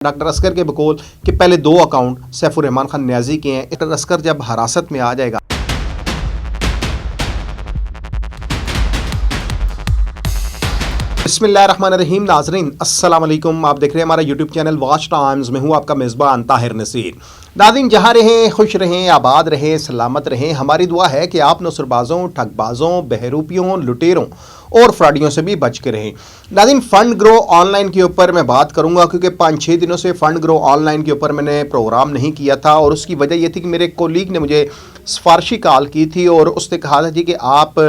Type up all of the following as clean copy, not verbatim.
Doctor Oscar کے بقول کہ پہلے 2 اکاؤنٹ سیف الرحمان خان نیازی کے ہیں۔ ڈاکٹر اسکر جب حراست میں آ جائے گا بسم اللہ الرحمن الرحیم۔ ناظرین السلام علیکم، آپ دیکھ رہے ہیں ہمارا یوٹیوب چینل واچ ٹائمز میں ہوں آپ کا میزبان طاہر نصیر۔ ناظرین جہاں رہیں خوش رہیں، آباد رہیں، سلامت رہیں۔ ہماری دعا ہے کہ آپ نصر بازوں، ٹھگ بازوں، بہروپیوں، لٹیروں اور فراڈیوں سے بھی بچ کے رہیں۔ ناظرین فنڈ گرو آن لائن کے اوپر میں بات کروں گا کیونکہ 5-6 دنوں سے فنڈ گرو آن لائن کے اوپر میں نے پروگرام نہیں کیا تھا، اور اس کی وجہ یہ تھی کہ میرے کولیگ نے مجھے سفارشی کال کی تھی اور اس نے کہا تھا جی کہ آپ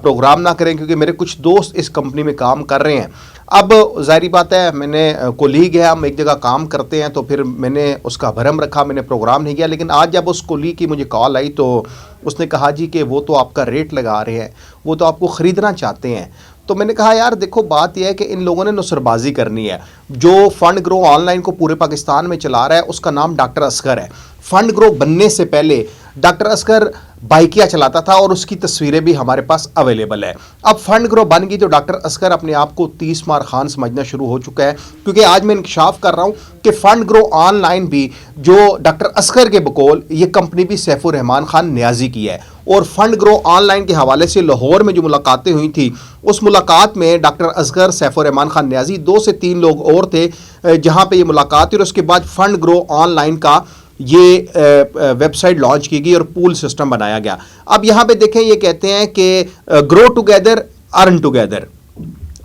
پروگرام نہ کریں کیونکہ میرے کچھ دوست اس کمپنی میں کام کر رہے ہیں۔ اب ظاہری بات ہے، میں نے کولیگ ہے، ہم ایک جگہ کام کرتے ہیں، تو پھر میں نے اس کا بھرم رکھا، میں نے پروگرام نہیں کیا۔ لیکن آج جب اس کولیگ کی مجھے کال آئی تو اس نے کہا جی کہ وہ تو آپ کا ریٹ لگا رہے ہیں، وہ تو آپ کو خریدنا چاہتے ہیں۔ تو میں نے کہا یار دیکھو بات یہ ہے کہ ان لوگوں نے نصر بازی کرنی ہے۔ جو فنڈ گرو آن لائن کو پورے پاکستان میں چلا رہا ہے اس کا نام ڈاکٹر اسکر ہے۔ فنڈ گرو بننے سے پہلے ڈاکٹر اسکر بائکیا چلاتا تھا اور اس کی تصویریں بھی ہمارے پاس اویلیبل ہے۔ اب فنڈ گرو بن گئی تو ڈاکٹر اسکر اپنے آپ کو 30 مار خان سمجھنا شروع ہو چکا ہے، کیونکہ آج میں انکشاف کر رہا ہوں کہ فنڈ گرو آن لائن بھی جو ڈاکٹر اسکر کے بقول یہ کمپنی بھی سیف الرحمان خان نیازی کی ہے۔ اور فنڈ گرو آن لائن کے حوالے سے لاہور میں جو ملاقاتیں ہوئی تھیں اس ملاقات میں ڈاکٹر اسکر، سیف الرحمان خان نیازی، 2 سے 3 لوگ اور تھے جہاں پہ یہ ملاقات ہوئی، اور اس کے بعد فنڈ گرو آن لائن کا یہ ویب سائٹ لانچ کی گئی اور پول سسٹم بنایا گیا۔ اب یہاں پہ دیکھیں یہ کہتے ہیں کہ گرو ٹوگیدر ارن ٹوگیدر۔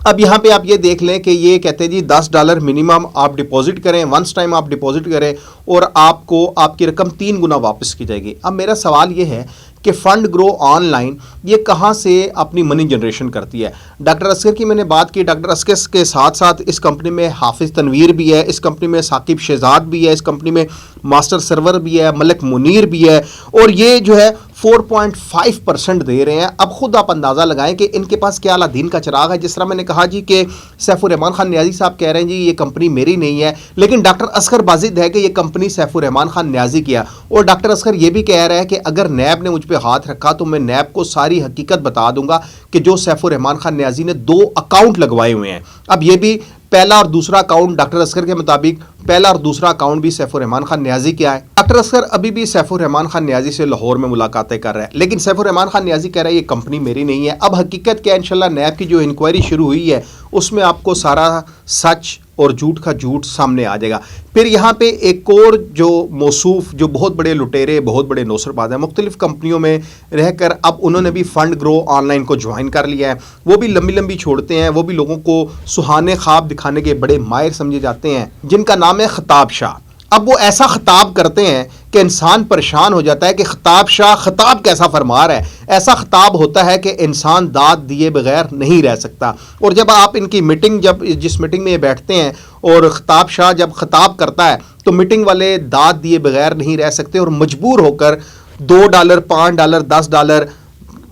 اب یہاں پہ آپ یہ دیکھ لیں کہ یہ کہتے ہیں جی $10 منیمم آپ ڈپازٹ کریں، ونس ٹائم آپ ڈپازٹ کریں اور آپ کو آپ کی رقم 3 گنا واپس کی جائے گی۔ اب میرا سوال یہ ہے کہ فنڈ گرو آن لائن یہ کہاں سے اپنی منی جنریشن کرتی ہے؟ ڈاکٹر اسکر کی میں نے بات کی، ڈاکٹر اسکر کے ساتھ ساتھ اس کمپنی میں حافظ تنویر بھی ہے، اس کمپنی میں ثاقب شہزاد بھی ہے، اس کمپنی میں ماسٹر سرور بھی ہے، ملک منیر بھی ہے، اور یہ جو ہے 4.5% دے رہے ہیں۔ اب خود آپ اندازہ لگائیں کہ ان کے پاس کیا اعلیٰ دین کا چراغ ہے۔ جس طرح میں نے کہا جی کہ سیف الرحمان خان نیازی صاحب کہہ رہے ہیں جی یہ کمپنی میری نہیں ہے، لیکن ڈاکٹر اسکر بازد ہے کہ یہ کمپنی سیف الرحمان خان نیازی کی ہے۔ اور ڈاکٹر اسکر یہ بھی کہہ رہا ہے کہ اگر نیب نے مجھ پہ ہاتھ رکھا تو میں نیب کو ساری حقیقت بتا دوں گا کہ جو سیف الرحمان خان نیازی نے 2 اکاؤنٹ لگوائے ہوئے ہیں۔ اب یہ بھی پہلا اور دوسرا اکاؤنٹ ڈاکٹر اسکر کے مطابق پہلا اور دوسرا اکاؤنٹ بھی سیف الرحمان خان نیازی کیا ہے۔ ڈاکٹر اسکر ابھی بھی سیف الرحمان خان نیازی سے لاہور میں ملاقاتیں کر رہا ہے، لیکن سیف الرحمان خان نیازی کہہ رہا ہے یہ کمپنی میری نہیں ہے۔ اب حقیقت کیا ہے؟ انشاءاللہ نیب کی جو انکوائری شروع ہوئی ہے اس میں آپ کو سارا سچ اور جھوٹ کا جھوٹ سامنے آ جائے گا۔ پھر یہاں پہ ایک اور جو موصوف جو بہت بڑے لٹیرے، بہت بڑے نوسر باز ہیں، مختلف کمپنیوں میں رہ کر اب انہوں نے بھی فنڈ گرو آن لائن کو جوائن کر لیا ہے۔ وہ بھی لمبی لمبی چھوڑتے ہیں، وہ بھی لوگوں کو سہانے خواب دکھانے کے بڑے ماہر سمجھے جاتے ہیں، جن کا نام ہے خطاب شاہ۔ اب وہ ایسا خطاب کرتے ہیں کہ انسان پریشان ہو جاتا ہے کہ خطاب شاہ خطاب کیسا فرمار ہے۔ ایسا خطاب ہوتا ہے کہ انسان داد دیے بغیر نہیں رہ سکتا۔ اور جب آپ ان کی میٹنگ جس میٹنگ میں یہ بیٹھتے ہیں اور خطاب شاہ جب خطاب کرتا ہے تو میٹنگ والے داد دیے بغیر نہیں رہ سکتے اور مجبور ہو کر $2، $5، $10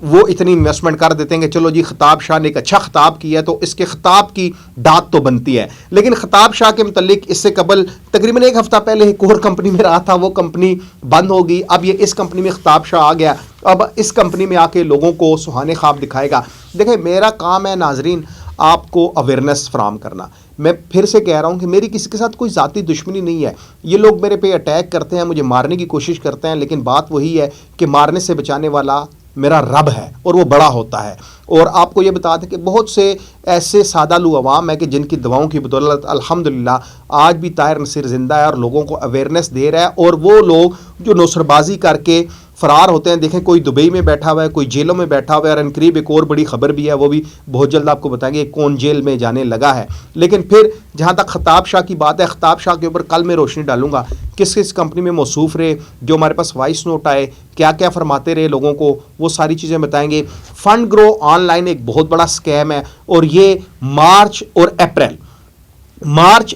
وہ اتنی انویسٹمنٹ کر دیتے ہیں کہ چلو جی خطاب شاہ نے ایک اچھا خطاب کیا ہے تو اس کے خطاب کی داد تو بنتی ہے۔ لیکن خطاب شاہ کے متعلق اس سے قبل تقریباً 1 ہفتہ پہلے ایک اور کمپنی میں رہا تھا، وہ کمپنی بند ہو گئی۔ اب یہ اس کمپنی میں خطاب شاہ آ گیا، اب اس کمپنی میں آ کے لوگوں کو سہانے خواب دکھائے گا۔ دیکھیں میرا کام ہے ناظرین آپ کو اویئرنیس فراہم کرنا۔ میں پھر سے کہہ رہا ہوں کہ میری کسی کے ساتھ کوئی ذاتی دشمنی نہیں ہے۔ یہ لوگ میرے پہ اٹیک کرتے ہیں، مجھے مارنے کی کوشش کرتے ہیں، لیکن بات وہی ہے کہ مارنے سے بچانے والا میرا رب ہے اور وہ بڑا ہوتا ہے۔ اور آپ کو یہ بتا دیں کہ بہت سے ایسے سادہ لو عوام ہیں کہ جن کی دعاؤں کی بدولت الحمدللہ آج بھی طاہر نصیر زندہ ہے اور لوگوں کو اویئرنیس دے رہا ہے۔ اور وہ لوگ جو نوسر بازی کر کے فرار ہوتے ہیں، دیکھیں کوئی دبئی میں بیٹھا ہوا ہے، کوئی جیلوں میں بیٹھا ہوا ہے، اور انقریب ایک اور بڑی خبر بھی ہے، وہ بھی بہت جلد آپ کو بتائیں گے کون جیل میں جانے لگا ہے۔ لیکن پھر جہاں تک خطاب شاہ کی بات ہے، خطاب شاہ کے اوپر کل میں روشنی ڈالوں گا، کس کس کمپنی میں موصوف رہے، جو ہمارے پاس وائس نوٹ آئے، کیا کیا فرماتے رہے لوگوں کو، وہ ساری چیزیں بتائیں گے۔ فنڈ گرو آن لائن ایک بہت بڑا اسکیم ہے اور یہ مارچ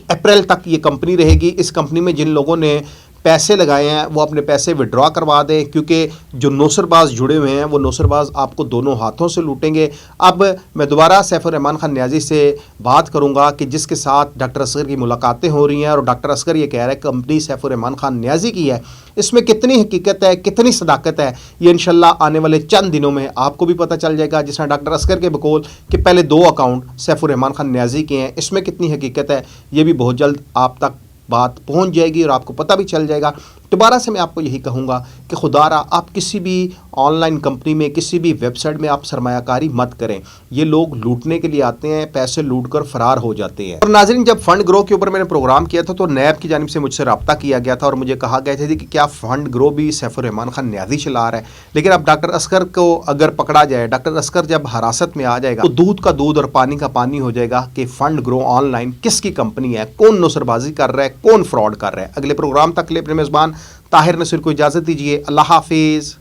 اپریل تک یہ کمپنی رہے گی۔ اس کمپنی میں جن لوگوں نے پیسے لگائے ہیں وہ اپنے پیسے وڈرا کروا دیں، کیونکہ جو نوسر باز جڑے ہوئے ہیں وہ نوسر باز آپ کو دونوں ہاتھوں سے لوٹیں گے۔ اب میں دوبارہ سیف الرحمان خان نیازی سے بات کروں گا کہ جس کے ساتھ ڈاکٹر اسکر کی ملاقاتیں ہو رہی ہیں اور ڈاکٹر اسکر یہ کہہ رہا ہے کہ کمپنی سیف الرحمان خان نیازی کی ہے، اس میں کتنی حقیقت ہے، کتنی صداقت ہے، یہ انشاءاللہ آنے والے چند دنوں میں آپ کو بھی پتہ چل جائے گا۔ جس طرح ڈاکٹر اسکر کے بقول کہ پہلے 2 اکاؤنٹ سیف الرحمان خان نیازی کے ہیں، اس میں کتنی حقیقت ہے یہ بھی بہت جلد آپ تک بات پہنچ جائے گی اور آپ کو پتہ بھی چل جائے گا۔ دوبارہ سے میں آپ کو یہی کہوں گا کہ خدا را آپ کسی بھی آن لائن کمپنی میں، کسی بھی ویب سائٹ میں آپ سرمایہ کاری مت کریں۔ یہ لوگ لوٹنے کے لیے آتے ہیں، پیسے لوٹ کر فرار ہو جاتے ہیں۔ اور ناظرین، جب فنڈ گرو کے اوپر میں نے پروگرام کیا تھا تو نیب کی جانب سے مجھ سے رابطہ کیا گیا تھا اور مجھے کہا گیا تھا کہ کیا فنڈ گرو بھی سیف الرحمان خان نیازی چلا رہا ہے، لیکن اب ڈاکٹر اصغر کو اگر پکڑا جائے، ڈاکٹر اصغر جب حراست میں آ جائے گا تو دودھ کا دودھ اور پانی کا پانی ہو جائے گا کہ فنڈ گرو آن لائن کس کی کمپنی ہے، کون نصر بازی کر رہا ہے، کون فراڈ کر رہا ہے۔ اگلے پروگرام تک کے لیے اپنے میزبان طاہر نصیر کو اجازت دیجیے۔ اللہ حافظ۔